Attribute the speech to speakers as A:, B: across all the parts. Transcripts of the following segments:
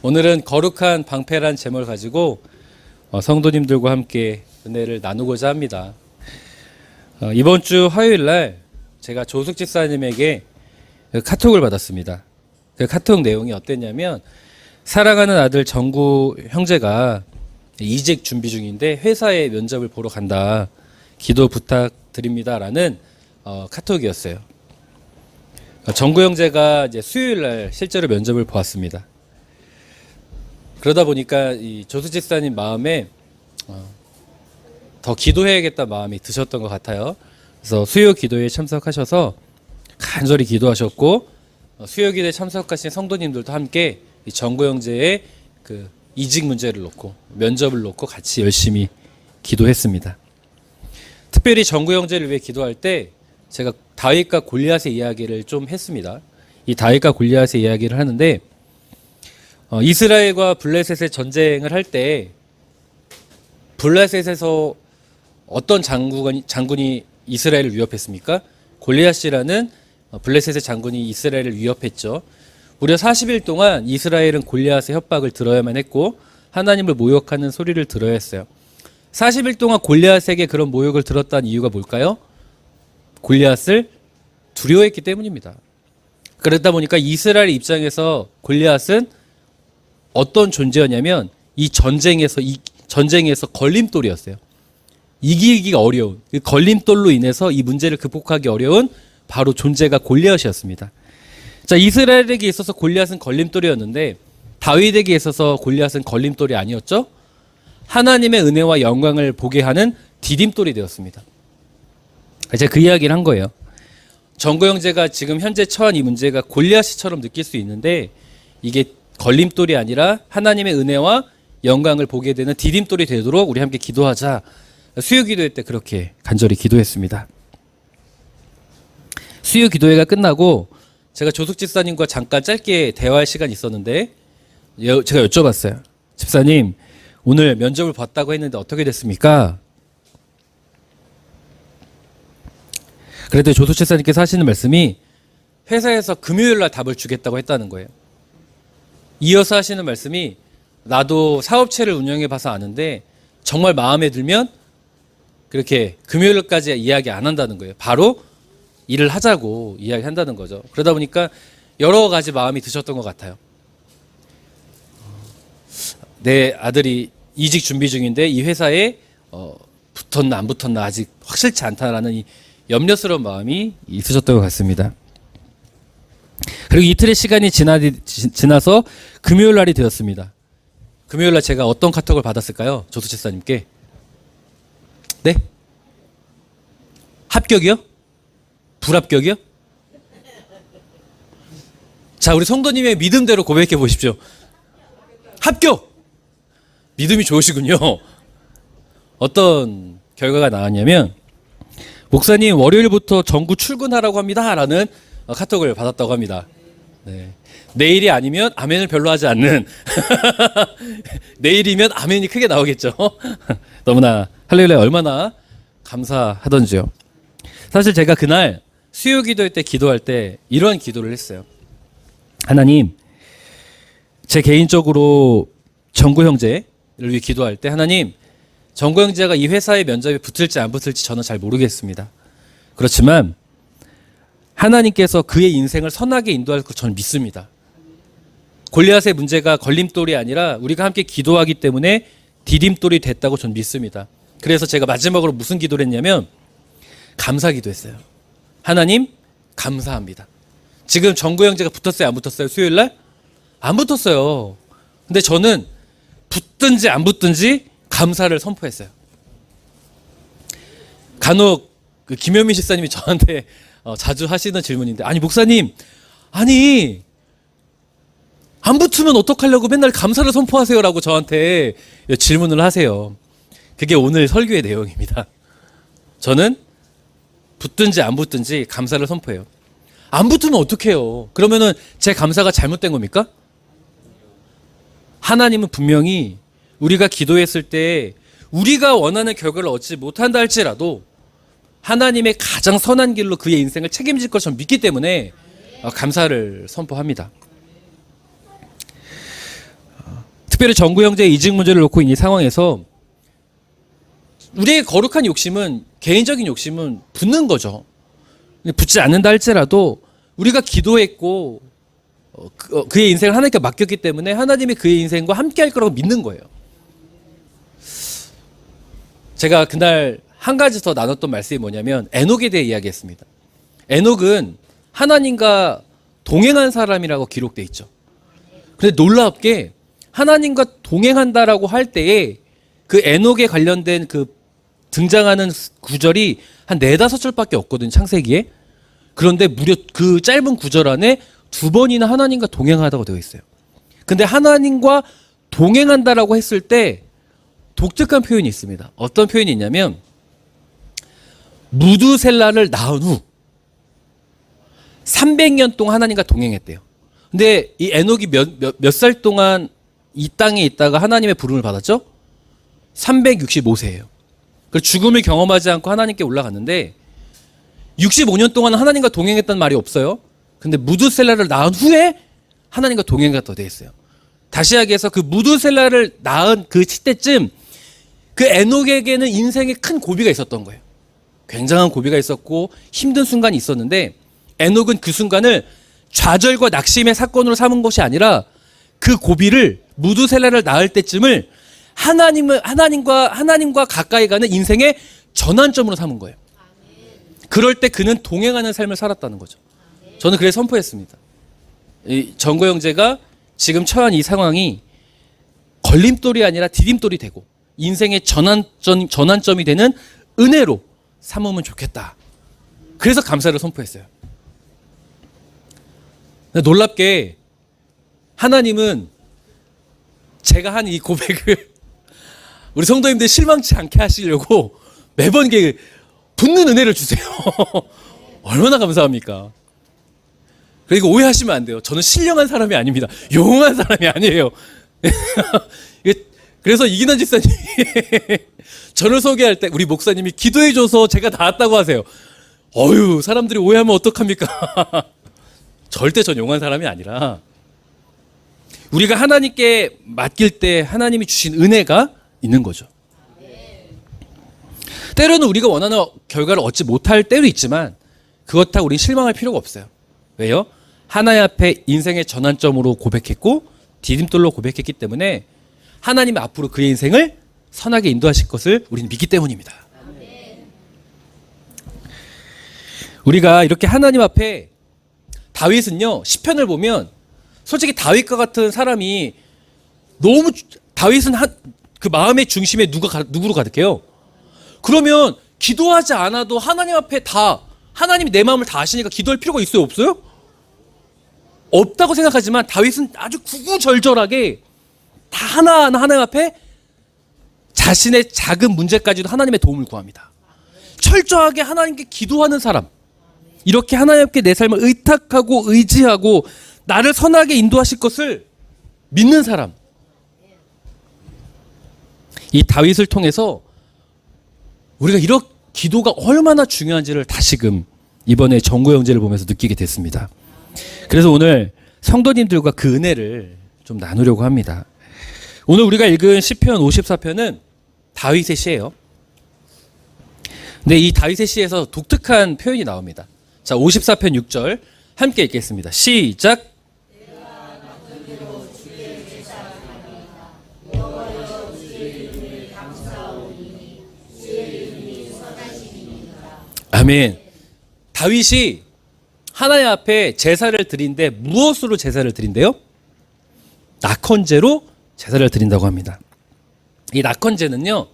A: 오늘은 거룩한 방패란 제목을 가지고 성도님들과 함께 은혜를 나누고자 합니다. 이번 주 화요일 날 제가 조숙 집사님에게 카톡을 받았습니다. 그 카톡 내용이 어땠냐면, 사랑하는 아들 정구 형제가 이직 준비 중인데 회사에 면접을 보러 간다. 기도 부탁드립니다. 라는 카톡이었어요. 정구 형제가 이제 수요일 날 실제로 면접을 보았습니다. 그러다 보니까 이 조숙 집사님 마음에 더 기도해야겠다 마음이 드셨던 것 같아요. 그래서 수요 기도에 참석하셔서 간절히 기도하셨고, 수요 기도에 참석하신 성도님들도 함께 이 정구 형제의 그 이직 문제를 놓고 면접을 놓고 같이 열심히 기도했습니다. 특별히 정구 형제를 위해 기도할 때 제가 다윗과 골리앗의 이야기를 좀 했습니다. 이 다윗과 골리앗의 이야기를 하는데, 이스라엘과 블레셋의 전쟁을 할 때 블레셋에서 어떤 장군이 이스라엘을 위협했습니까? 골리앗이라는 블레셋의 장군이 이스라엘을 위협했죠. 무려 40일 동안 이스라엘은 골리앗의 협박을 들어야만 했고 하나님을 모욕하는 소리를 들어야 했어요. 40일 동안 골리앗에게 그런 모욕을 들었다는 이유가 뭘까요? 골리앗을 두려워했기 때문입니다. 그러다 보니까 이스라엘 입장에서 골리앗은 어떤 존재였냐면 이 전쟁에서 걸림돌이었어요. 이기기가 어려운, 그 걸림돌로 인해서 이 문제를 극복하기 어려운 바로 존재가 골리앗이었습니다. 자, 이스라엘에게 있어서 골리앗은 걸림돌이었는데 다윗에게 있어서 골리앗은 걸림돌이 아니었죠. 하나님의 은혜와 영광을 보게 하는 디딤돌이 되었습니다. 제가 그 이야기를 한 거예요. 정구 형제가 지금 현재 처한 이 문제가 골리앗처럼 느낄 수 있는데, 이게 걸림돌이 아니라 하나님의 은혜와 영광을 보게 되는 디딤돌이 되도록 우리 함께 기도하자. 수요 기도회 때 그렇게 간절히 기도했습니다. 수요 기도회가 끝나고 제가 조숙 집사님과 잠깐 짧게 대화할 시간이 있었는데, 제가 여쭤봤어요. 집사님, 오늘 면접을 봤다고 했는데 어떻게 됐습니까? 그랬더니 조숙 집사님께서 하시는 말씀이 회사에서 금요일 날 답을 주겠다고 했다는 거예요. 이어서 하시는 말씀이, 나도 사업체를 운영해 봐서 아는데 정말 마음에 들면 그렇게 금요일까지 이야기 안 한다는 거예요. 바로 일을 하자고 이야기한다는 거죠. 그러다 보니까 여러 가지 마음이 드셨던 것 같아요. 내 아들이 이직 준비 중인데 이 회사에 붙었나 안 붙었나 아직 확실치 않다라는 이 염려스러운 마음이 있으셨던 것 같습니다. 그리고 이틀의 시간이 지나서 금요일 날이 되었습니다. 금요일 날 제가 어떤 카톡을 받았을까요? 조숙 집사님께. 네? 합격이요? 불합격이요? 자, 우리 성도님의 믿음대로 고백해 보십시오. 합격! 믿음이 좋으시군요. 어떤 결과가 나왔냐면, 목사님 월요일부터 전구 출근하라고 합니다 라는 카톡을 받았다고 합니다. 네. 내일이 아니면 아멘을 별로 하지 않는 내일이면 아멘이 크게 나오겠죠. 너무나 할렐루야 얼마나 감사하던지요. 사실 제가 그날 수요 기도회 때 기도할 때 이러한 기도를 했어요. 하나님, 제 개인적으로 정구 형제를 위해 기도할 때, 하나님, 정구 형제가 이 회사의 면접에 붙을지 안 붙을지 저는 잘 모르겠습니다. 그렇지만 하나님께서 그의 인생을 선하게 인도할 것 저는 믿습니다. 골리앗의 문제가 걸림돌이 아니라 우리가 함께 기도하기 때문에 디딤돌이 됐다고 저는 믿습니다. 그래서 제가 마지막으로 무슨 기도를 했냐면 감사 기도했어요. 하나님, 감사합니다. 지금 정구 형제가 붙었어요, 안 붙었어요? 수요일 날? 안 붙었어요. 근데 저는 붙든지 안 붙든지 감사를 선포했어요. 간혹 그 김현민 집사님이 저한테 자주 하시는 질문인데, 아니 목사님, 아니 안 붙으면 어떡하려고 맨날 감사를 선포하세요라고 저한테 질문을 하세요. 그게 오늘 설교의 내용입니다. 저는 붙든지 안 붙든지 감사를 선포해요. 안 붙으면 어떡해요? 그러면은 제 감사가 잘못된 겁니까? 하나님은 분명히 우리가 기도했을 때 우리가 원하는 결과를 얻지 못한다 할지라도 하나님의 가장 선한 길로 그의 인생을 책임질 걸 저는 믿기 때문에 감사를 선포합니다. 특별히 정구 형제의 이직 문제를 놓고 있는 이 상황에서 우리의 거룩한 욕심은, 개인적인 욕심은 붙는 거죠. 붙지 않는다 할지라도 우리가 기도했고 그의 인생을 하나님께 맡겼기 때문에 하나님이 그의 인생과 함께 할 거라고 믿는 거예요. 제가 그날 한 가지 더 나눴던 말씀이 뭐냐면 에녹에 대해 이야기했습니다. 에녹은 하나님과 동행한 사람이라고 기록되어 있죠. 그런데 놀랍게 하나님과 동행한다라고 할 때에 그 에녹에 관련된 그 등장하는 구절이 한 4-5절밖에 없거든요, 창세기에. 그런데 무려 그 짧은 구절 안에 2번이나 하나님과 동행하다고 되어 있어요. 근데 하나님과 동행한다라고 했을 때 독특한 표현이 있습니다. 어떤 표현이 있냐면 무두셀라를 낳은 후 300년 동안 하나님과 동행했대요. 근데 이 에녹이 몇 살 동안 이 땅에 있다가 하나님의 부름을 받았죠? 365세예요. 그래서 죽음을 경험하지 않고 하나님께 올라갔는데 65년 동안 하나님과 동행했다는 말이 없어요. 근데 무두셀라를 낳은 후에 하나님과 동행했다고 되어 있어요. 다시 이야기해서 그 무두셀라를 낳은 그 시대쯤 그 에녹에게는 인생에 큰 고비가 있었던 거예요. 굉장한 고비가 있었고 힘든 순간이 있었는데 에녹은 그 순간을 좌절과 낙심의 사건으로 삼은 것이 아니라 그 고비를 무두셀라를 낳을 때쯤을 하나님과 가까이 가는 인생의 전환점으로 삼은 거예요. 그럴 때 그는 동행하는 삶을 살았다는 거죠. 저는 그래서 선포했습니다. 이 정구 형제가 지금 처한 이 상황이 걸림돌이 아니라 디딤돌이 되고 인생의 전환점이 되는 은혜로 삼으면 좋겠다. 그래서 감사를 선포했어요. 놀랍게 하나님은 제가 한 이 고백을 우리 성도님들 실망치 않게 하시려고 매번 이게 붙는 은혜를 주세요. 얼마나 감사합니까? 그리고 오해하시면 안 돼요. 저는 신령한 사람이 아닙니다. 용한 사람이 아니에요. 그래서 이기남 집사님이 저를 소개할 때 우리 목사님이 기도해줘서 제가 나왔다고 하세요. 어휴, 사람들이 오해하면 어떡합니까? 절대 전 용한 사람이 아니라 우리가 하나님께 맡길 때 하나님이 주신 은혜가 있는 거죠. 때로는 우리가 원하는 결과를 얻지 못할 때도 있지만 그렇다고 우린 실망할 필요가 없어요. 왜요? 하나님 앞에 인생의 전환점으로 고백했고 디딤돌로 고백했기 때문에 하나님 앞으로 그의 인생을 선하게 인도하실 것을 우리는 믿기 때문입니다. 우리가 이렇게 하나님 앞에 다윗은요, 시편을 보면 솔직히 다윗과 같은 사람이 너무 다윗은 그 마음의 중심에 누구로 가득해요? 그러면 기도하지 않아도 하나님 앞에 다 하나님이 내 마음을 다 아시니까 기도할 필요가 있어요, 없어요? 없다고 생각하지만 다윗은 아주 구구절절하게 다 하나하나 하나님 앞에 자신의 작은 문제까지도 하나님의 도움을 구합니다. 철저하게 하나님께 기도하는 사람, 이렇게 하나님께 내 삶을 의탁하고 의지하고 나를 선하게 인도하실 것을 믿는 사람, 이 다윗을 통해서 우리가 이렇게 기도가 얼마나 중요한지를 다시금 이번에 정구 형제를 보면서 느끼게 됐습니다. 그래서 오늘 성도님들과 그 은혜를 좀 나누려고 합니다. 오늘 우리가 읽은 시편 54편은 다윗의 시예요. 근데 이 다윗의 시에서 독특한 표현이 나옵니다. 자, 54편 6절 함께 읽겠습니다. 시작. 아멘. 다윗이 하나님 앞에 제사를 드린데 무엇으로 제사를 드린대요? 낙헌제로 제사를 드린다고 합니다. 이 낙헌제는요,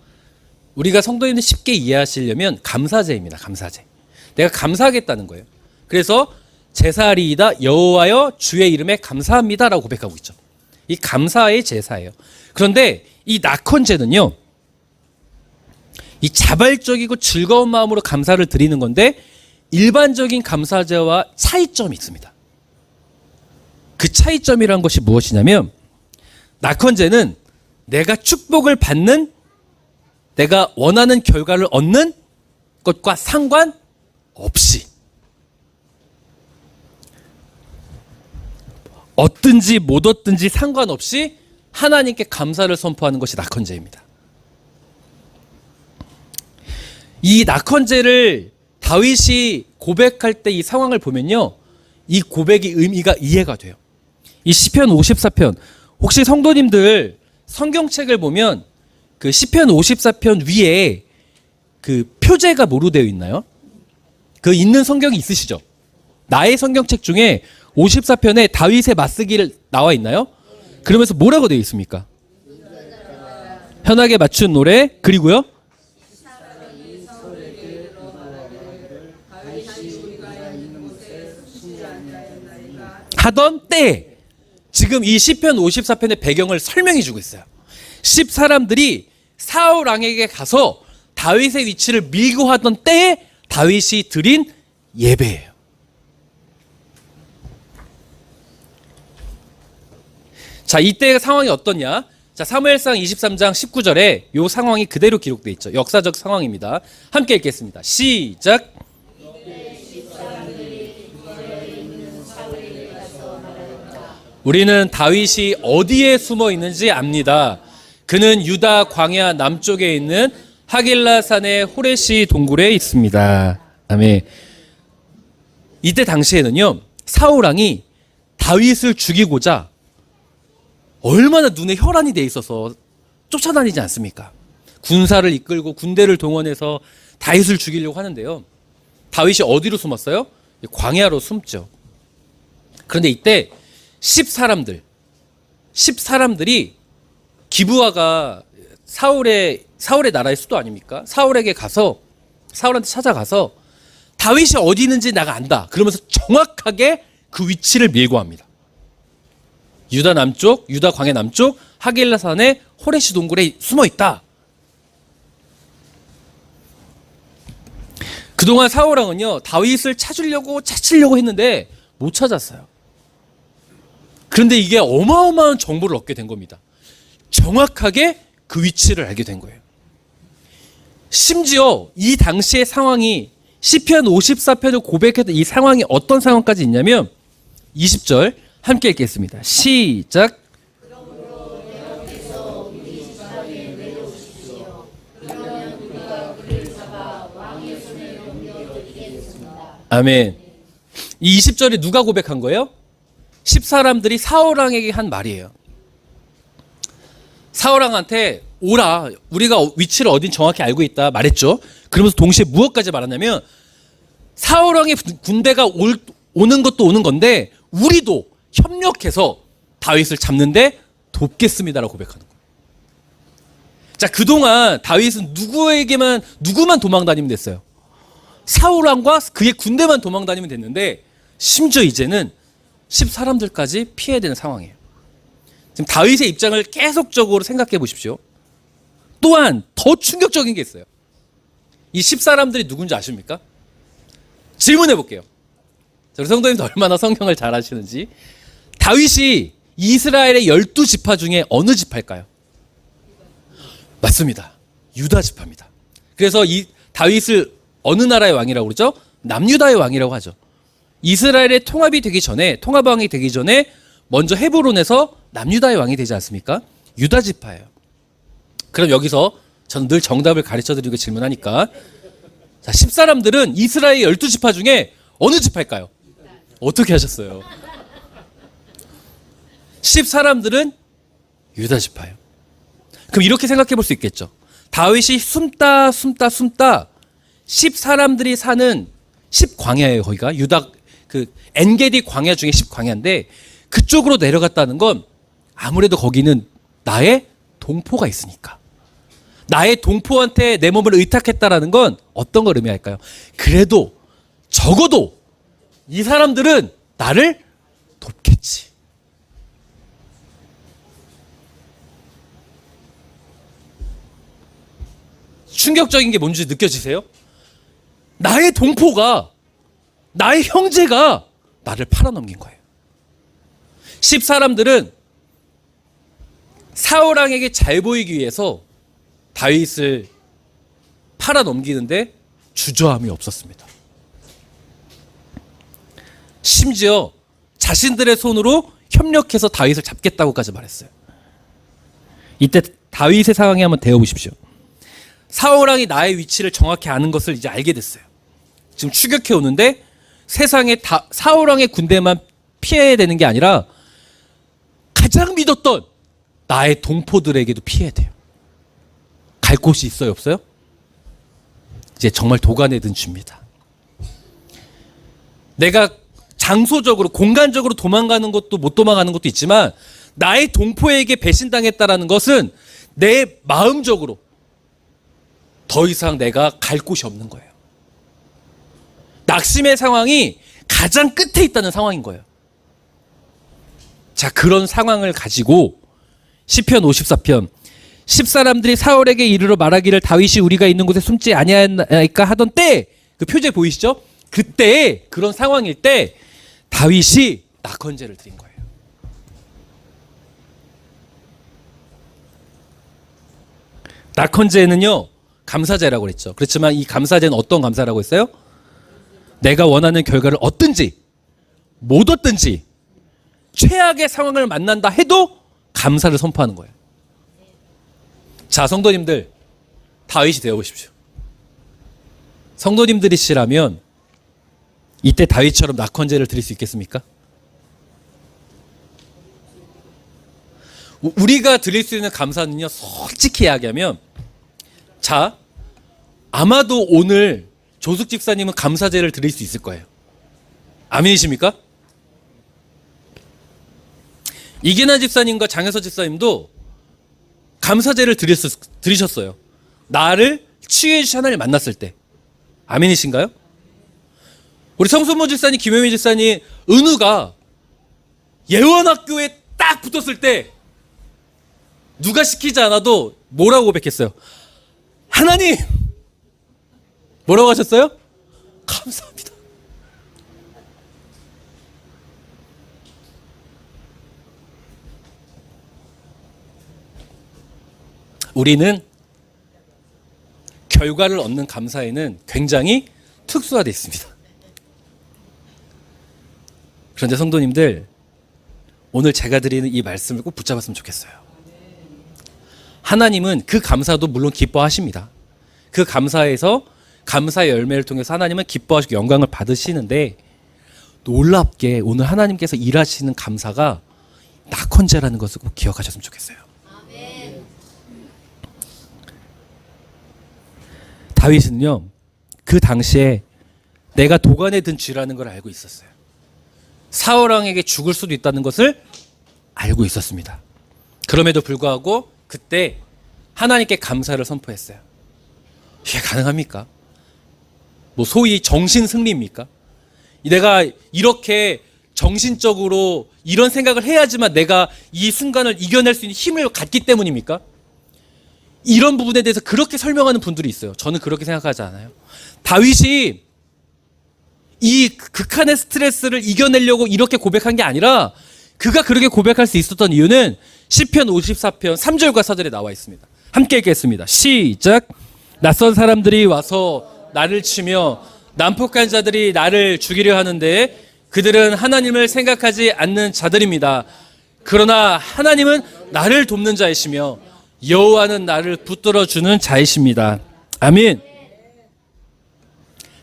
A: 우리가 성도님들 쉽게 이해하시려면 감사제입니다. 감사제. 내가 감사하겠다는 거예요. 그래서 제사리이다 여호와여 주의 이름에 감사합니다라고 고백하고 있죠. 이 감사의 제사예요. 그런데 이 낙헌제는요, 이 자발적이고 즐거운 마음으로 감사를 드리는 건데 일반적인 감사제와 차이점이 있습니다. 그 차이점이란 것이 무엇이냐면 낙헌제는 내가 축복을 받는, 내가 원하는 결과를 얻는 것과 상관없이 얻든지 못 얻든지 상관없이 하나님께 감사를 선포하는 것이 낙헌제입니다. 이 낙헌제를 다윗이 고백할 때 이 상황을 보면요, 이 고백의 의미가 이해가 돼요. 이 시편 54편, 혹시 성도님들 성경책을 보면 그 시편 54편 위에 그 표제가 뭐로 되어 있나요? 그 있는 성경이 있으시죠? 나의 성경책 중에 54편에 다윗의 맞쓰기를 나와 있나요? 그러면서 뭐라고 되어 있습니까? 현악에 맞춘 노래, 그리고요? 하던 때, 지금 이 시편 54편의 배경을 설명해 주고 있어요. 10사람들이 사울 왕에게 가서 다윗의 위치를 밀고 하던 때에 다윗이 드린 예배예요. 자, 이때의 상황이 어떠냐? 자, 사무엘상 23장 19절에 이 상황이 그대로 기록되어 있죠. 역사적 상황입니다. 함께 읽겠습니다. 시작. 우리는 다윗이 어디에 숨어 있는지 압니다. 그는 유다 광야 남쪽에 있는 하길라 산의 호레시 동굴에 있습니다. 아멘. 이때 당시에는요, 사울 왕이 다윗을 죽이고자 얼마나 눈에 혈안이 돼 있어서 쫓아다니지 않습니까? 군사를 이끌고 군대를 동원해서 다윗을 죽이려고 하는데요, 다윗이 어디로 숨었어요? 광야로 숨죠. 그런데 이때 10사람들이 기브아가 사울의 나라의 수도 아닙니까? 사울에게 가서, 사울한테 찾아가서 다윗이 어디 있는지 내가 안다, 그러면서 정확하게 그 위치를 밀고 합니다. 유다 남쪽, 유다 광야 남쪽 하길라 산의 호레시 동굴에 숨어 있다. 그동안 사울 왕은요, 다윗을 찾으려고 했는데 못 찾았어요. 그런데 이게 어마어마한 정보를 얻게 된 겁니다. 정확하게 그 위치를 알게 된 거예요. 심지어 이 당시의 상황이 시편 54편을 고백했던 이 상황이 어떤 상황까지 있냐면 20절 함께 읽겠습니다. 시작. 아멘. 이 20절에 누가 고백한 거예요? 10사람들이 사울왕에게 한 말이에요. 사울왕한테 오라, 우리가 위치를 어딘 정확히 알고 있다 말했죠. 그러면서 동시에 무엇까지 말하냐면 사울왕의 군대가 오는 것도 오는 건데 우리도 협력해서 다윗을 잡는데 돕겠습니다라고 고백하는 거예요. 자, 그동안 다윗은 누구만 도망 다니면 됐어요? 사울왕과 그의 군대만 도망 다니면 됐는데 심지어 이제는 10사람들까지 피해야 되는 상황이에요. 지금 다윗의 입장을 계속적으로 생각해 보십시오. 또한 더 충격적인 게 있어요. 이 10사람들이 누군지 아십니까? 질문해 볼게요. 우리 성도님들 얼마나 성경을 잘 아시는지. 다윗이 이스라엘의 12지파 중에 어느 지파일까요? 맞습니다. 유다 지파입니다. 그래서 이 다윗을 어느 나라의 왕이라고 그러죠? 남유다의 왕이라고 하죠. 이스라엘의 통합왕이 되기 전에 먼저 헤브론에서 남유다의 왕이 되지 않습니까? 유다 지파예요. 그럼 여기서 저는 늘 정답을 가르쳐 드리고 질문하니까, 자, 10사람들은 이스라엘 12지파 중에 어느 지파일까요? 어떻게 하셨어요? 10사람들은 유다 지파예요. 그럼 이렇게 생각해 볼 수 있겠죠. 다윗이 숨다 10사람들이 사는 10광야예요. 거기가 유다 엔게디 광야 중에 10광야인데 그쪽으로 내려갔다는 건 아무래도 거기는 나의 동포가 있으니까, 나의 동포한테 내 몸을 의탁했다라는 건 어떤 걸 의미할까요? 그래도 적어도 이 사람들은 나를 돕겠지. 충격적인 게 뭔지 느껴지세요? 나의 동포가, 나의 형제가 나를 팔아넘긴 거예요. 10사람들은 사울왕에게 잘 보이기 위해서 다윗을 팔아넘기는데 주저함이 없었습니다. 심지어 자신들의 손으로 협력해서 다윗을 잡겠다고까지 말했어요. 이때 다윗의 상황에 한번 대어보십시오. 사울왕이 나의 위치를 정확히 아는 것을 이제 알게 됐어요. 지금 추격해 오는데 세상에 사울왕의 군대만 피해야 되는 게 아니라 가장 믿었던 나의 동포들에게도 피해야 돼요. 갈 곳이 있어요, 없어요? 이제 정말 도가내든 줍니다. 내가 장소적으로, 공간적으로 도망가는 것도 못 도망가는 것도 있지만 나의 동포에게 배신당했다라는 것은 내 마음적으로 더 이상 내가 갈 곳이 없는 거예요. 낙심의 상황이 가장 끝에 있다는 상황인 거예요. 자, 그런 상황을 가지고 시편 54편 10사람들이 사울에게 이르러 말하기를 다윗이 우리가 있는 곳에 숨지 아니하였나이까 하던 때, 그 표제 보이시죠? 그때, 그런 상황일 때 다윗이 낙헌제를 드린 거예요. 낙헌제는요 감사제라고 그랬죠. 그렇지만 이 감사제는 어떤 감사라고 했어요? 내가 원하는 결과를 얻든지 못 얻든지 최악의 상황을 만난다 해도 감사를 선포하는 거예요. 자, 성도님들, 다윗이 되어보십시오. 성도님들이시라면 이때 다윗처럼 낙헌제를 드릴 수 있겠습니까? 우리가 드릴 수 있는 감사는요, 솔직히 이야기하면, 자, 아마도 오늘 조숙 집사님은 감사제를 드릴 수 있을 거예요. 아멘이십니까? 이계나 집사님과 장혜서 집사님도 감사제를 드리셨어요. 나를 치유해 주신 하나님을 만났을 때. 아멘이신가요? 우리 성수모 집사님, 김효민 집사님, 은우가 예원학교에 딱 붙었을 때 누가 시키지 않아도 뭐라고 고백했어요? 하나님! 뭐라고 하셨어요? 감사합니다. 우리는 결과를 얻는 감사에는 굉장히 특수화되어 있습니다. 그런데 성도님들, 오늘 제가 드리는 이 말씀을 꼭 붙잡았으면 좋겠어요. 하나님은 그 감사도 물론 기뻐하십니다. 그 감사에서 감사의 열매를 통해서 하나님은 기뻐하시고 영광을 받으시는데, 놀랍게 오늘 하나님께서 일하시는 감사가 낙헌제라는 것을 꼭 기억하셨으면 좋겠어요. 다윗은요, 그 당시에 내가 도간에 든 쥐라는 걸 알고 있었어요. 사울왕에게 죽을 수도 있다는 것을 알고 있었습니다. 그럼에도 불구하고 그때 하나님께 감사를 선포했어요. 이게 가능합니까? 뭐 소위 정신 승리입니까? 내가 이렇게 정신적으로 이런 생각을 해야지만 내가 이 순간을 이겨낼 수 있는 힘을 갖기 때문입니까? 이런 부분에 대해서 그렇게 설명하는 분들이 있어요. 저는 그렇게 생각하지 않아요. 다윗이 이 극한의 스트레스를 이겨내려고 이렇게 고백한 게 아니라, 그가 그렇게 고백할 수 있었던 이유는 시편 54편 3절과 4절에 나와 있습니다. 함께 읽겠습니다. 시작. 낯선 사람들이 와서 나를 치며 난폭한 자들이 나를 죽이려 하는데 그들은 하나님을 생각하지 않는 자들입니다. 그러나 하나님은 나를 돕는 자이시며 여호와는 나를 붙들어주는 자이십니다. 아멘.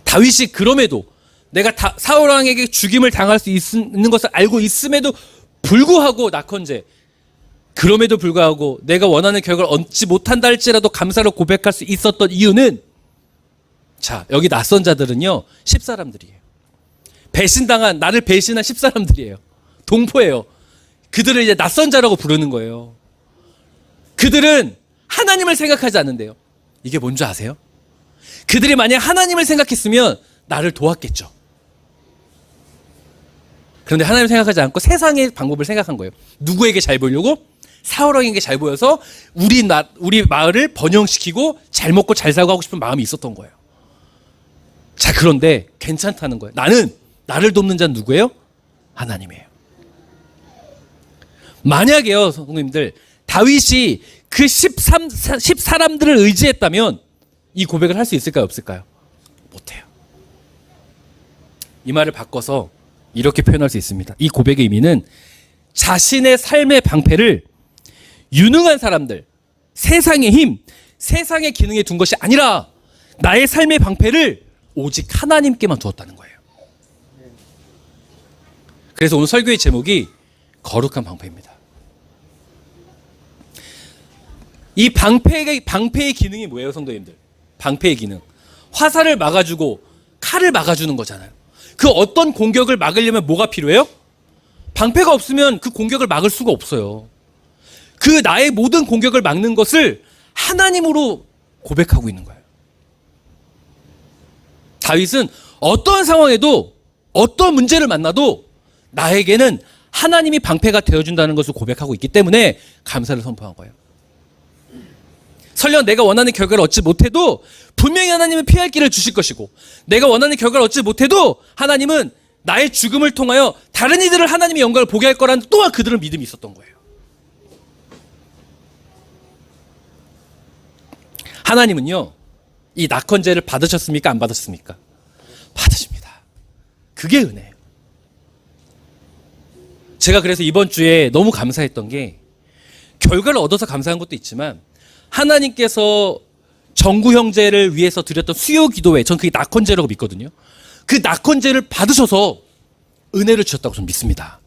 A: 다윗이 그럼에도 내가 사울왕에게 죽임을 당할 수 있는 것을 알고 있음에도 불구하고 낙헌제, 그럼에도 불구하고 내가 원하는 결과를 얻지 못한다 할지라도 감사를 고백할 수 있었던 이유는, 자, 여기 낯선 자들은요 10사람들이에요. 배신당한, 나를 배신한 10사람들이에요. 동포예요. 그들을 이제 낯선 자라고 부르는 거예요. 그들은 하나님을 생각하지 않는데요. 이게 뭔지 아세요? 그들이 만약 하나님을 생각했으면 나를 도왔겠죠. 그런데 하나님을 생각하지 않고 세상의 방법을 생각한 거예요. 누구에게 잘 보이려고? 사울왕에게 잘 보여서 우리 마을을 번영시키고 잘 먹고 잘 살고 하고 싶은 마음이 있었던 거예요. 자, 그런데 괜찮다는 거예요. 나를 돕는 자는 누구예요? 하나님이에요. 만약에요, 성도님들, 다윗이 그 10사람들을 의지했다면 이 고백을 할 수 있을까요, 없을까요? 못해요. 이 말을 바꿔서 이렇게 표현할 수 있습니다. 이 고백의 의미는 자신의 삶의 방패를 유능한 사람들, 세상의 힘, 세상의 기능에 둔 것이 아니라 나의 삶의 방패를 오직 하나님께만 두었다는 거예요. 그래서 오늘 설교의 제목이 거룩한 방패입니다. 이 방패의 기능이 뭐예요, 성도님들? 방패의 기능. 화살을 막아주고 칼을 막아주는 거잖아요. 그 어떤 공격을 막으려면 뭐가 필요해요? 방패가 없으면 그 공격을 막을 수가 없어요. 그 나의 모든 공격을 막는 것을 하나님으로 고백하고 있는 거예요. 다윗은 어떤 상황에도 어떤 문제를 만나도 나에게는 하나님이 방패가 되어준다는 것을 고백하고 있기 때문에 감사를 선포한 거예요. 설령 내가 원하는 결과를 얻지 못해도 분명히 하나님은 피할 길을 주실 것이고, 내가 원하는 결과를 얻지 못해도 하나님은 나의 죽음을 통하여 다른 이들을 하나님의 영광을 보게 할 거라는 또한 그들은 믿음이 있었던 거예요. 하나님은요, 이 낙헌제를 받으셨습니까? 안 받으셨습니까? 받으십니다. 그게 은혜예요. 제가 그래서 이번 주에 너무 감사했던 게, 결과를 얻어서 감사한 것도 있지만 하나님께서 정구 형제를 위해서 드렸던 수요 기도회, 전 그게 낙헌제라고 믿거든요. 그 낙헌제를 받으셔서 은혜를 주셨다고 저는 믿습니다.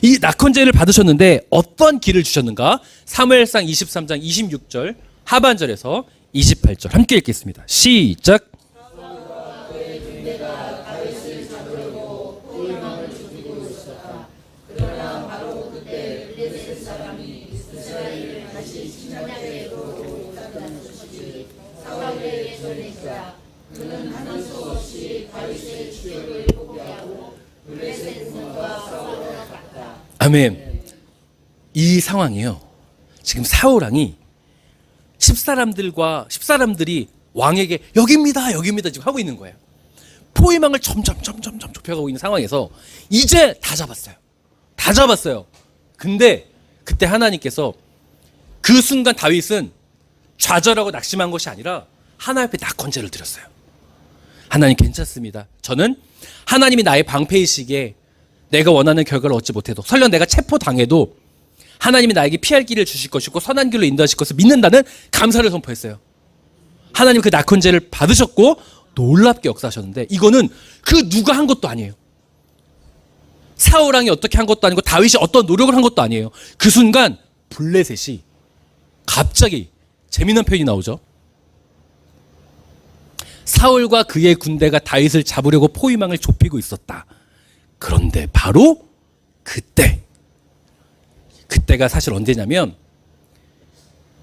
A: 이 낙헌제를 받으셨는데 어떤 길을 주셨는가? 사무엘상 23장 26절 하반절에서 28절 함께 읽겠습니다. 시작. 아멘. 이 상황이요, 지금 사울왕이 10사람들이 왕에게 여기입니다 지금 하고 있는 거예요. 포위망을 점점 좁혀가고 있는 상황에서 이제 다 잡았어요. 근데 그때 하나님께서 그 순간 다윗은 좌절하고 낙심한 것이 아니라 하나님 앞에 낙헌제를 드렸어요. 하나님 괜찮습니다. 저는 하나님이 나의 방패이시기에 내가 원하는 결과를 얻지 못해도, 설령 내가 체포당해도 하나님이 나에게 피할 길을 주실 것이고 선한 길로 인도하실 것을 믿는다는 감사를 선포했어요. 하나님 그 낙헌제를 받으셨고 놀랍게 역사하셨는데, 이거는 그 누가 한 것도 아니에요. 사울왕이 어떻게 한 것도 아니고 다윗이 어떤 노력을 한 것도 아니에요. 그 순간 블레셋이 갑자기, 재미난 표현이 나오죠. 사울과 그의 군대가 다윗을 잡으려고 포위망을 좁히고 있었다. 그런데 바로 그때가 사실 언제냐면,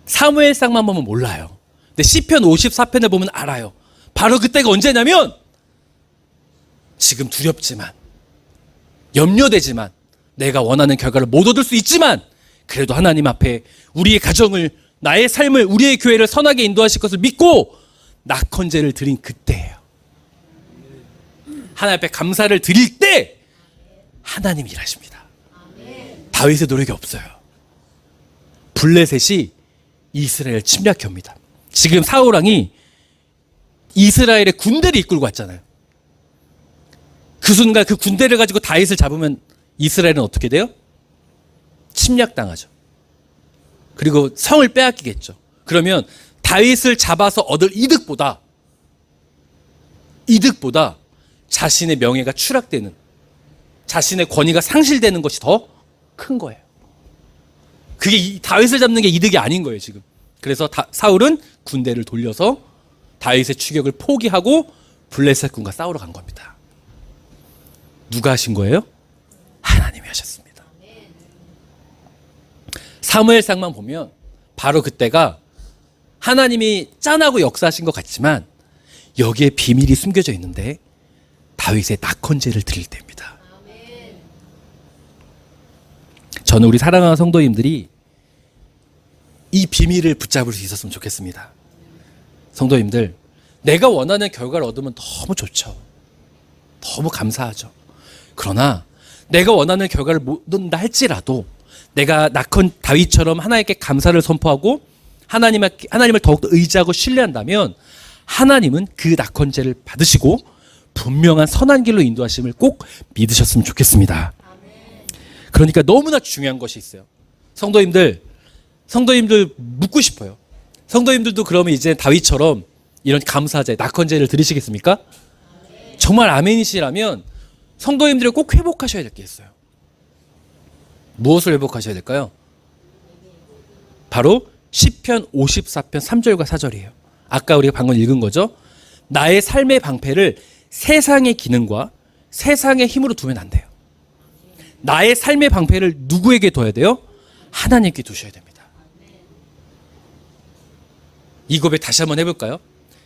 A: 사무엘상만 보면 몰라요. 근데 시편 54편을 보면 알아요. 바로 그때가 언제냐면, 지금 두렵지만, 염려되지만, 내가 원하는 결과를 못 얻을 수 있지만 그래도 하나님 앞에 우리의 가정을, 나의 삶을, 우리의 교회를 선하게 인도하실 것을 믿고 낙헌제를 드린 그때예요. 하나님 앞에 감사를 드릴 때 하나님이 일하십니다. 다윗의 노력이 없어요. 블레셋이 이스라엘을 침략해 옵니다. 지금 사울왕이 이스라엘의 군대를 이끌고 왔잖아요. 그 순간 그 군대를 가지고 다윗을 잡으면 이스라엘은 어떻게 돼요? 침략당하죠. 그리고 성을 빼앗기겠죠. 그러면 다윗을 잡아서 얻을 이득보다 자신의 명예가 추락되는, 자신의 권위가 상실되는 것이 더 큰 거예요. 그게 다윗을 잡는 게 이득이 아닌 거예요, 지금. 그래서 사울은 군대를 돌려서 다윗의 추격을 포기하고 블레셋 군과 싸우러 간 겁니다. 누가 하신 거예요? 하나님이 하셨습니다. 사무엘상만 보면 바로 그때가 하나님이 짠하고 역사하신 것 같지만 여기에 비밀이 숨겨져 있는데, 다윗의 낙헌제를 드릴 때입니다. 저는 우리 사랑하는 성도님들이 이 비밀을 붙잡을 수 있었으면 좋겠습니다. 성도님들, 내가 원하는 결과를 얻으면 너무 좋죠. 너무 감사하죠. 그러나 내가 원하는 결과를 못 얻는다 할지라도 내가 다윗처럼 하나님께 감사를 선포하고 하나님을 더욱더 의지하고 신뢰한다면 하나님은 그 낙헌제를 받으시고 분명한 선한 길로 인도하심을 꼭 믿으셨으면 좋겠습니다. 그러니까 너무나 중요한 것이 있어요. 성도님들 묻고 싶어요. 성도님들도 그러면 이제 다윗처럼 이런 감사제, 낙헌제를 드리시겠습니까? 정말 아멘이시라면 성도님들이 꼭 회복하셔야 될 게 있어요. 무엇을 회복하셔야 될까요? 바로 시편 54편 3절과 4절이에요. 아까 우리가 방금 읽은 거죠. 나의 삶의 방패를 세상의 기능과 세상의 힘으로 두면 안 돼요. 나의 삶의 방패를 누구에게 둬야 돼요? 하나님께 두셔야 됩니다. 이 고백 다시 한번 해볼까요?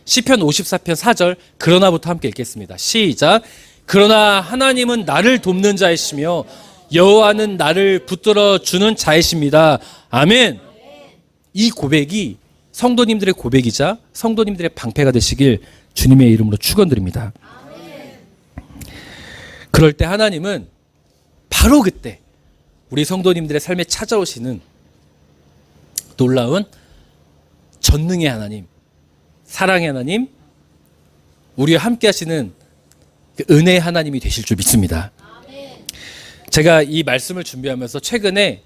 A: 시편 54편 4절 그러나부터 함께 읽겠습니다. 시작. 그러나 하나님은 나를 돕는 자이시며 여호와는 나를 붙들어 주는 자이십니다. 아멘. 이 고백이 성도님들의 고백이자 성도님들의 방패가 되시길 주님의 이름으로 축원드립니다. 그럴 때 하나님은 바로 그때 우리 성도님들의 삶에 찾아오시는 놀라운 전능의 하나님, 사랑의 하나님, 우리와 함께 하시는 그 은혜의 하나님이 되실 줄 믿습니다. 제가 이 말씀을 준비하면서 최근에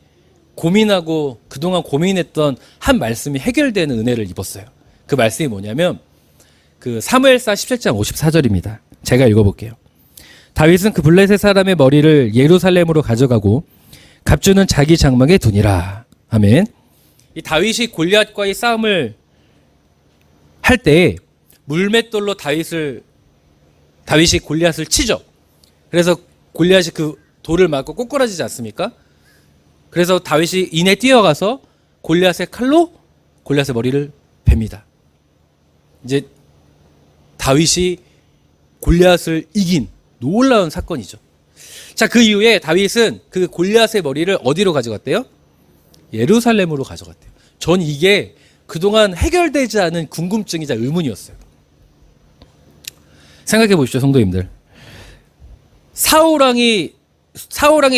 A: 고민하고 그동안 고민했던 한 말씀이 해결되는 은혜를 입었어요. 그 말씀이 뭐냐면 그 사무엘상 17장 54절입니다. 제가 읽어볼게요. 다윗은 그 블레셋 사람의 머리를 예루살렘으로 가져가고 갑주는 자기 장막에 두니라. 아멘. 이 다윗이 골리앗과의 싸움을 할 때 물맷돌로 다윗이 골리앗을 치죠. 그래서 골리앗이 그 돌을 맞고 꼬꾸라지지 않습니까? 그래서 다윗이 이내 뛰어가서 골리앗의 칼로 골리앗의 머리를 베니다. 이제 다윗이 골리앗을 이긴 놀라운 사건이죠. 자, 그 이후에 다윗은 그 골리앗의 머리를 어디로 가져갔대요? 예루살렘으로 가져갔대요. 전 이게 그동안 해결되지 않은 궁금증이자 의문이었어요. 생각해 보십시오, 성도님들. 사울왕이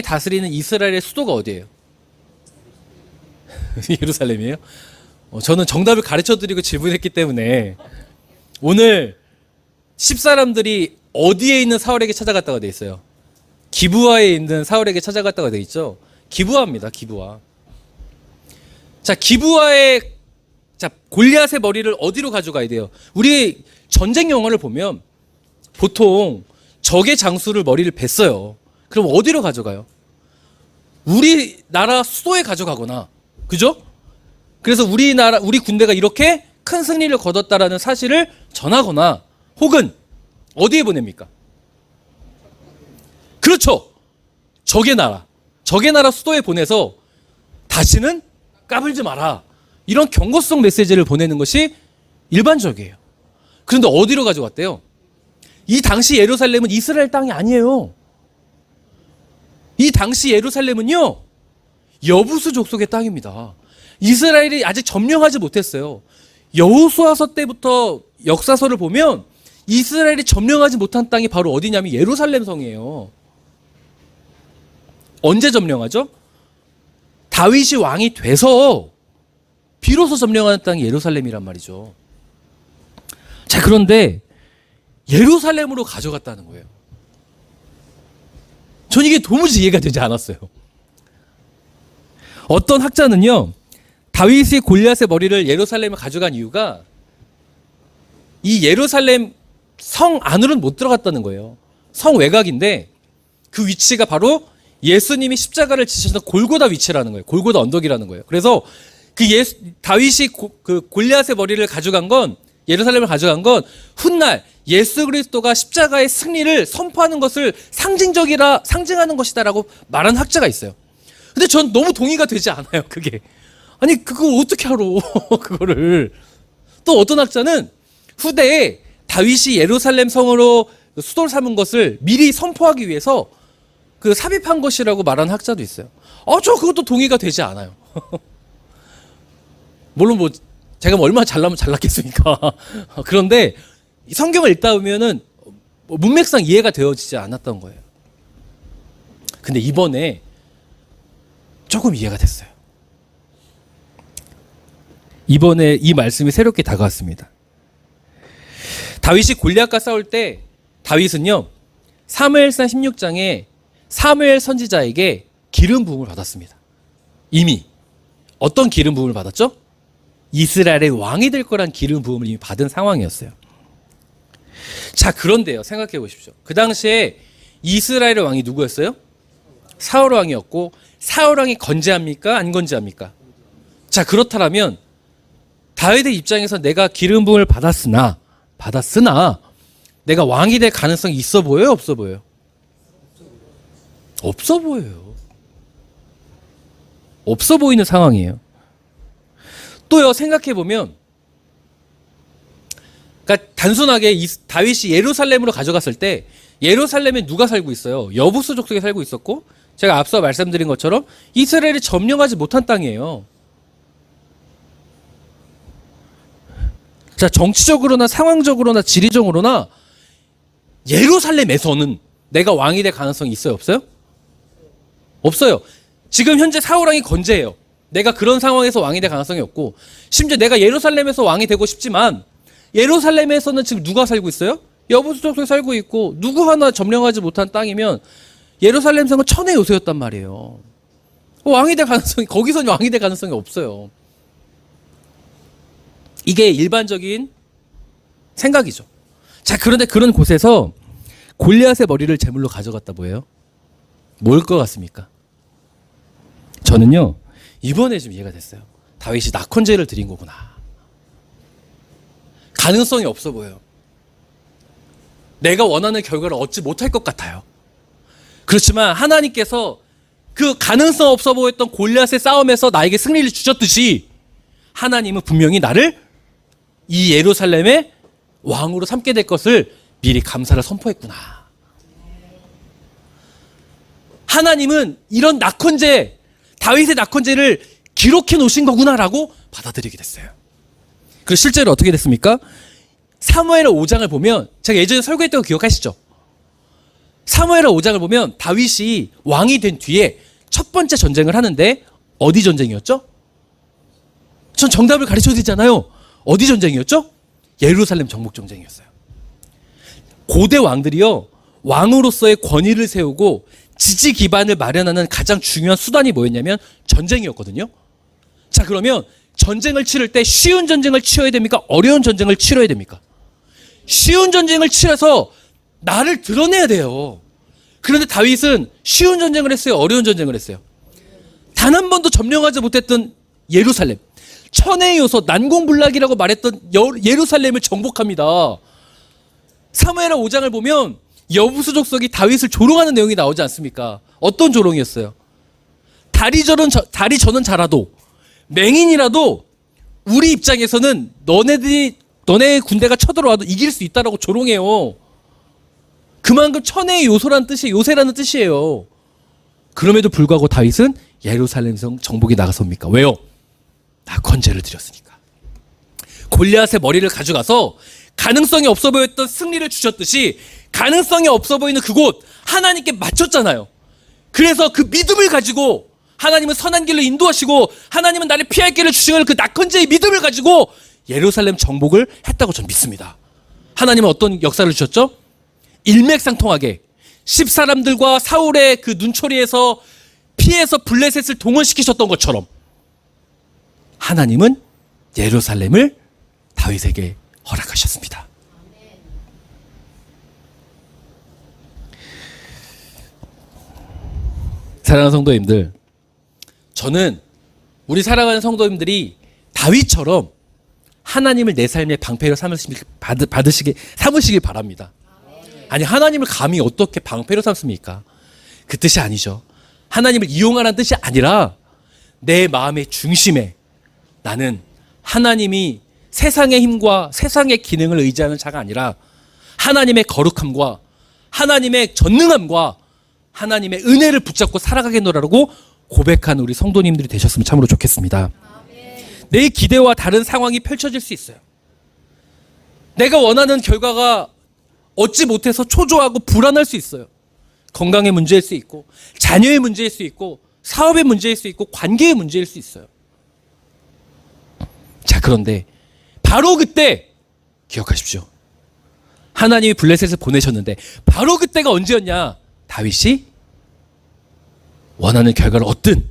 A: 다스리는 이스라엘의 수도가 어디예요? 예루살렘이에요? 저는 정답을 가르쳐드리고 질문했기 때문에 오늘 10사람들이 어디에 있는 사울에게 찾아갔다가 돼 있어요? 기브아에 있는 사울에게 찾아갔다가 돼 있죠. 기브아입니다. 기브아. 자, 골리앗의 머리를 어디로 가져가야 돼요? 우리 전쟁 영화를 보면 보통 적의 장수를 머리를 뱄어요. 그럼 어디로 가져가요? 우리나라 수도에 가져가거나, 그죠? 그래서 우리 군대가 이렇게 큰 승리를 거뒀다라는 사실을 전하거나, 혹은 어디에 보냅니까? 그렇죠. 적의 나라 수도에 보내서 다시는 까불지 마라, 이런 경고성 메시지를 보내는 것이 일반적이에요. 그런데 어디로 가져갔대요? 이 당시 예루살렘은 이스라엘 땅이 아니에요. 이 당시 예루살렘은요, 여부수 족속의 땅입니다. 이스라엘이 아직 점령하지 못했어요. 여호수아서 때부터 역사서를 보면 이스라엘이 점령하지 못한 땅이 바로 어디냐면 예루살렘 성이에요. 언제 점령하죠? 다윗이 왕이 돼서 비로소 점령하는 땅이 예루살렘이란 말이죠. 자, 그런데 예루살렘으로 가져갔다는 거예요. 전 이게 도무지 이해가 되지 않았어요. 어떤 학자는요, 다윗이 골리앗의 머리를 예루살렘에 가져간 이유가 이 예루살렘 성 안으로는 못 들어갔다는 거예요. 성 외곽인데 그 위치가 바로 예수님이 십자가를 지셨던 골고다 위치라는 거예요. 골고다 언덕이라는 거예요. 그래서 다윗이 그 골리앗의 머리를 가져간 건, 예루살렘을 가져간 건 훗날 예수 그리스도가 십자가의 승리를 선포하는 것을 상징하는 것이다라고 말하는 학자가 있어요. 근데 전 너무 동의가 되지 않아요, 그게. 아니, 그걸 어떻게 알아, 그거를. 또 어떤 학자는 후대에 다윗이 예루살렘 성으로 수도를 삼은 것을 미리 선포하기 위해서 그 삽입한 것이라고 말하는 학자도 있어요. 저 그것도 동의가 되지 않아요. 물론 제가 얼마나 잘나면 잘났겠습니까? 그런데 성경을 읽다 보면은 문맥상 이해가 되어지지 않았던 거예요. 근데 이번에 조금 이해가 됐어요. 이번에 이 말씀이 새롭게 다가왔습니다. 다윗이 골리앗과 싸울 때 다윗은요, 사무엘상 16장에 사무엘 선지자에게 기름 부음을 받았습니다. 이미 어떤 기름 부음을 받았죠? 이스라엘의 왕이 될 거란 기름 부음을 이미 받은 상황이었어요. 자, 그런데요, 생각해 보십시오. 그 당시에 이스라엘의 왕이 누구였어요? 사울 왕이었고, 사울 왕이 건재합니까? 안 건재합니까? 자, 그렇다면 다윗의 입장에서 내가 기름 부음을 받았으나 내가 왕이 될 가능성이 있어 보여요? 없어 보여요? 없어 보여요. 없어 보이는 상황이에요. 또요, 생각해보면, 그러니까 단순하게 다윗이 예루살렘으로 가져갔을 때 예루살렘에 누가 살고 있어요? 여부수 족속이 살고 있었고, 제가 앞서 말씀드린 것처럼 이스라엘이 점령하지 못한 땅이에요. 자, 정치적으로나 상황적으로나 지리적으로나 예루살렘에서는 내가 왕이 될 가능성이 있어요? 없어요? 없어요. 지금 현재 사울 왕이 건재해요. 내가 그런 상황에서 왕이 될 가능성이 없고, 심지어 내가 예루살렘에서 왕이 되고 싶지만 예루살렘에서는 지금 누가 살고 있어요? 여부수 족속이 살고 있고, 누구 하나 점령하지 못한 땅이면 예루살렘 성은 천의 요새였단 말이에요. 왕이 될 가능성이, 거기서는 왕이 될 가능성이 없어요. 이게 일반적인 생각이죠. 자, 그런데 그런 곳에서 골리앗의 머리를 제물로 가져갔다 뭐예요? 뭘 것 같습니까? 저는요, 이번에 좀 이해가 됐어요. 다윗이 낙헌제를 드린 거구나. 가능성이 없어 보여요. 내가 원하는 결과를 얻지 못할 것 같아요. 그렇지만 하나님께서 그 가능성 없어 보였던 골리앗의 싸움에서 나에게 승리를 주셨듯이 하나님은 분명히 나를 이 예루살렘의 왕으로 삼게 될 것을 미리 감사를 선포했구나. 하나님은 이런 낙헌제, 다윗의 낙헌제를 기록해 놓으신 거구나라고 받아들이게 됐어요. 그리고 실제로 어떻게 됐습니까? 사무엘하 5장을 보면, 제가 예전에 설교했던 거 기억하시죠? 사무엘하 5장을 보면 다윗이 왕이 된 뒤에 첫 번째 전쟁을 하는데 어디 전쟁이었죠? 전 정답을 가르쳐 드리잖아요. 어디 전쟁이었죠? 예루살렘 정복 전쟁이었어요. 고대 왕들이요, 왕으로서의 권위를 세우고 지지 기반을 마련하는 가장 중요한 수단이 뭐였냐면 전쟁이었거든요. 자, 그러면 전쟁을 치를 때 쉬운 전쟁을 치러야 됩니까? 어려운 전쟁을 치러야 됩니까? 쉬운 전쟁을 치러서 나를 드러내야 돼요. 그런데 다윗은 쉬운 전쟁을 했어요? 어려운 전쟁을 했어요? 단 한 번도 점령하지 못했던 예루살렘, 천의 요소, 난공불락이라고 말했던 예루살렘을 정복합니다. 사무엘하 5장을 보면 여부수 족속이 다윗을 조롱하는 내용이 나오지 않습니까? 어떤 조롱이었어요? 다리 저는 자라도, 맹인이라도 우리 입장에서는 너네 군대가 쳐들어와도 이길 수 있다라고 조롱해요. 그만큼 천의 요새라는 뜻이에요. 그럼에도 불구하고 다윗은 예루살렘 성 정복에 나가섭니까? 왜요? 낙헌제를 드렸으니까. 골리앗의 머리를 가져가서 가능성이 없어 보였던 승리를 주셨듯이 가능성이 없어 보이는 그곳 하나님께 맞췄잖아요. 그래서 그 믿음을 가지고 하나님은 선한 길로 인도하시고 하나님은 나를 피할 길을 주시는 그 낙헌제의 믿음을 가지고 예루살렘 정복을 했다고 저는 믿습니다. 하나님은 어떤 역사를 주셨죠? 일맥상통하게 10사람들과 사울의 그 눈초리에서 피해서 블레셋을 동원시키셨던 것처럼 하나님은 예루살렘을 다윗에게 허락하셨습니다. 사랑하는 성도님들, 저는 우리 사랑하는 성도님들이 다윗처럼 하나님을 내 삶의 방패로 삼으시길 바랍니다. 아니, 하나님을 감히 어떻게 방패로 삼습니까? 그 뜻이 아니죠. 하나님을 이용하라는 뜻이 아니라 내 마음의 중심에 나는 하나님이 세상의 힘과 세상의 기능을 의지하는 자가 아니라 하나님의 거룩함과 하나님의 전능함과 하나님의 은혜를 붙잡고 살아가겠노라고 고백한 우리 성도님들이 되셨으면 참으로 좋겠습니다. 내 기대와 다른 상황이 펼쳐질 수 있어요. 내가 원하는 결과가 얻지 못해서 초조하고 불안할 수 있어요. 건강의 문제일 수 있고, 자녀의 문제일 수 있고, 사업의 문제일 수 있고, 관계의 문제일 수 있어요. 자, 그런데 바로 그때 기억하십시오. 하나님이 블레셋을 보내셨는데 바로 그때가 언제였냐? 다윗이 원하는 결과를 얻든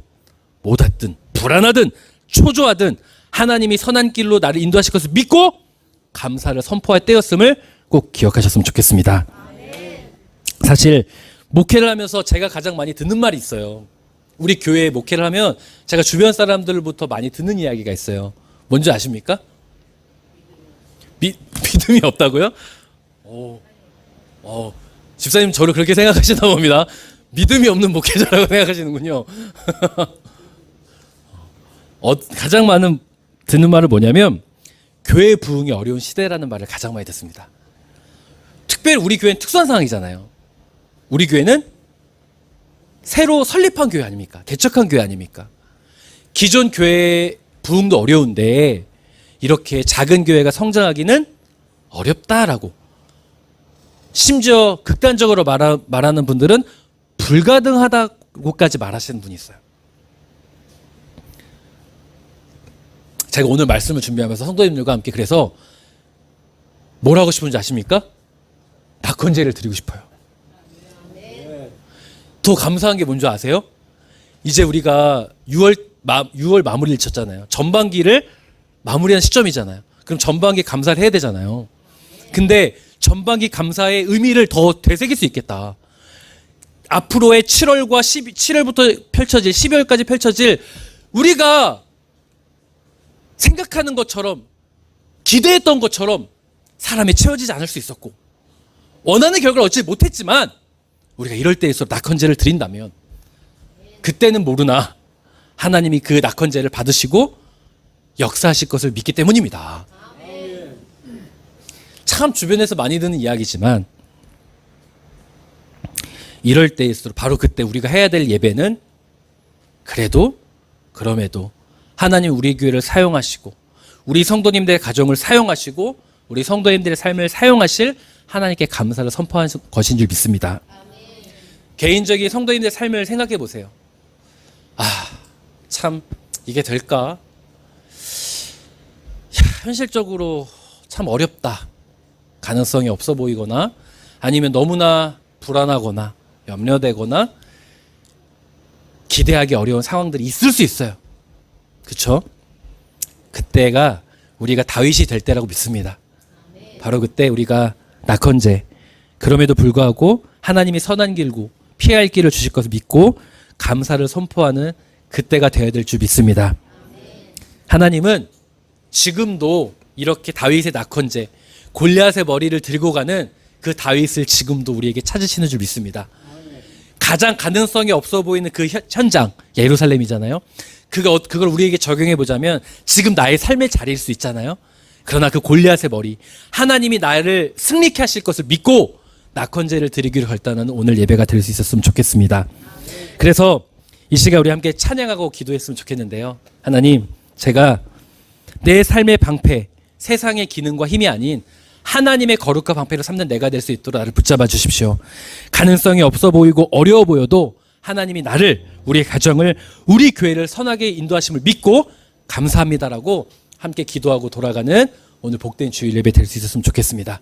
A: 못 얻든 불안하든 초조하든 하나님이 선한 길로 나를 인도하실 것을 믿고 감사를 선포할 때였음을 꼭 기억하셨으면 좋겠습니다. 사실 목회를 하면서 제가 가장 많이 듣는 말이 있어요. 우리 교회에 목회를 하면 제가 주변 사람들부터 많이 듣는 이야기가 있어요. 뭔지 아십니까? 믿음이 없다고요? 집사님 저를 그렇게 생각하시나 봅니다. 믿음이 없는 목회자라고 생각하시는군요. 가장 많은 듣는 말은 뭐냐면 교회 부흥이 어려운 시대라는 말을 가장 많이 듣습니다. 특별히 우리 교회는 특수한 상황이잖아요. 우리 교회는 새로 설립한 교회 아닙니까? 개척한 교회 아닙니까? 기존 교회 부흥도 어려운데 이렇게 작은 교회가 성장하기는 어렵다라고, 심지어 극단적으로 말하는 분들은 불가능하다고까지 말하시는 분이 있어요. 제가 오늘 말씀을 준비하면서 성도님들과 함께 그래서 뭘 하고 싶은지 아십니까? 낙헌제를 드리고 싶어요. 더 감사한 게 뭔지 아세요? 이제 우리가 6월 마무리를 쳤잖아요. 전반기를 마무리한 시점이잖아요. 그럼 전반기 감사를 해야 되잖아요. 근데 전반기 감사의 의미를 더 되새길 수 있겠다. 앞으로의 7월부터 펼쳐질 12월까지 펼쳐질 우리가 생각하는 것처럼 기대했던 것처럼 사람이 채워지지 않을 수 있었고 원하는 결과를 얻지 못했지만 우리가 이럴 때일수록 낙헌제를 드린다면 그때는 모르나 하나님이 그 낙헌제를 받으시고 역사하실 것을 믿기 때문입니다. 참 주변에서 많이 듣는 이야기지만 이럴 때일수록 바로 그때 우리가 해야 될 예배는 그럼에도 하나님 우리 교회를 사용하시고 우리 성도님들의 가정을 사용하시고 우리 성도님들의 삶을 사용하실 하나님께 감사를 선포하는 것인 줄 믿습니다. 개인적인 성도님들의 삶을 생각해 보세요. 참 이게 될까? 현실적으로 참 어렵다. 가능성이 없어 보이거나 아니면 너무나 불안하거나 염려되거나 기대하기 어려운 상황들이 있을 수 있어요. 그렇죠? 그때가 우리가 다윗이 될 때라고 믿습니다. 바로 그때 우리가 낙헌제, 그럼에도 불구하고 하나님이 선한 길고 피해야 할 길을 주실 것을 믿고 감사를 선포하는 그때가 되어야 될 줄 믿습니다. 하나님은 지금도 이렇게 다윗의 낙헌제, 골리앗의 머리를 들고 가는 그 다윗을 지금도 우리에게 찾으시는 줄 믿습니다. 가장 가능성이 없어 보이는 그 현장, 예루살렘이잖아요. 그걸 우리에게 적용해 보자면 지금 나의 삶의 자리일 수 있잖아요. 그러나 그 골리앗의 머리, 하나님이 나를 승리케 하실 것을 믿고 낙헌제를 드리기로 결단하는 오늘 예배가 될 수 있었으면 좋겠습니다. 그래서 이 시간 우리 함께 찬양하고 기도했으면 좋겠는데요. 하나님, 제가 내 삶의 방패, 세상의 기능과 힘이 아닌 하나님의 거룩한 방패로 삼는 내가 될 수 있도록 나를 붙잡아 주십시오. 가능성이 없어 보이고 어려워 보여도 하나님이 나를, 우리 가정을, 우리 교회를 선하게 인도하심을 믿고 감사합니다라고 함께 기도하고 돌아가는 오늘 복된 주일 예배 될 수 있었으면 좋겠습니다.